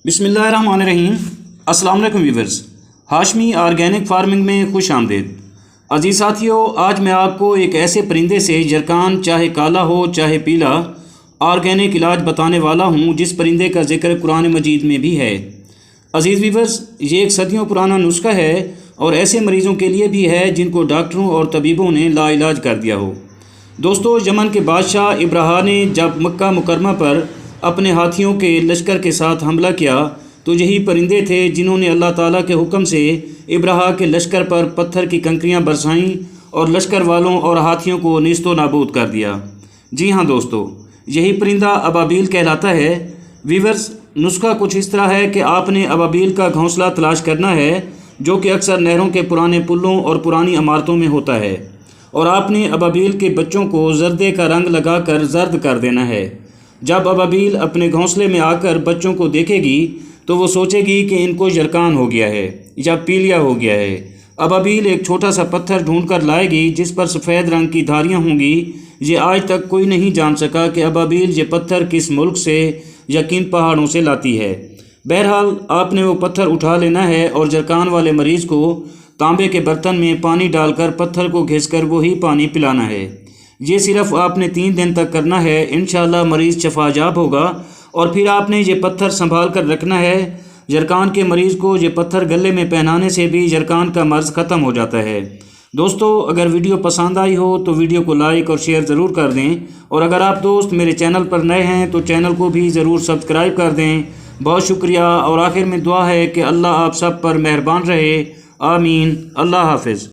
बिस्मिल्लाहिर्रहमानिर्रहीम। अस्सलाम वालेकुम व्यूअर्स, हाशमी ऑर्गेनिक फार्मिंग में खुश आमदीद। अजीज़ साथियों, आज मैं आपको एक ऐसे परिंदे से जरकान चाहे काला हो चाहे पीला ऑर्गेनिक इलाज बताने वाला हूँ जिस परिंदे का जिक्र कुरान मजीद में भी है। अजीज़ व्यूअर्स, ये एक सदियों पुराना नुस्खा है और ऐसे मरीज़ों के लिए भी है जिनको डॉक्टरों और तबीबों ने लाइलाज कर दिया हो। दोस्तों, यमन के बादशाह इब्राहा ने जब मक्का मुकरमा पर अपने हाथियों के लश्कर के साथ हमला किया तो यही परिंदे थे जिन्होंने अल्लाह ताला के हुक्म से इब्राहा के लश्कर पर पत्थर की कंकरियां बरसाईं और लश्कर वालों और हाथियों को नीस्तो नाबूद कर दिया। जी हाँ दोस्तों, यही परिंदा अबाबील कहलाता है। वीवर्स, नुस्खा कुछ इस तरह है कि आपने अबाबील का घोंसला तलाश करना है जो कि अक्सर नहरों के पुराने पुलों और पुरानी इमारतों में होता है, और आपने अबाबील के बच्चों को जर्दे का रंग लगाकर जर्द कर देना है। जब अबाबील अपने घोंसले में आकर बच्चों को देखेगी तो वो सोचेगी कि इनको जरकान हो गया है या पीलिया हो गया है। अबाबील एक छोटा सा पत्थर ढूंढकर लाएगी जिस पर सफ़ेद रंग की धारियां होंगी। ये आज तक कोई नहीं जान सका कि अबाबील ये पत्थर किस मुल्क से या किन पहाड़ों से लाती है। बहरहाल, आपने वो पत्थर उठा लेना है और जरकान वाले मरीज़ को तांबे के बर्तन में पानी डालकर पत्थर को घिसकर वही पानी पिलाना है। ये सिर्फ आपने 3 दिन तक करना है। इंशाअल्लाह मरीज़ शफाजाब होगा। और फिर आपने ये पत्थर संभाल कर रखना है। जरकान के मरीज़ को ये पत्थर गले में पहनाने से भी जरकान का मर्ज़ ख़त्म हो जाता है। दोस्तों, अगर वीडियो पसंद आई हो तो वीडियो को लाइक और शेयर ज़रूर कर दें, और अगर आप दोस्त मेरे चैनल पर नए हैं तो चैनल को भी ज़रूर सब्सक्राइब कर दें। बहुत शुक्रिया। और आखिर में दुआ है कि अल्लाह आप सब पर मेहरबान रहे। आमीन। अल्लाह हाफ़िज़।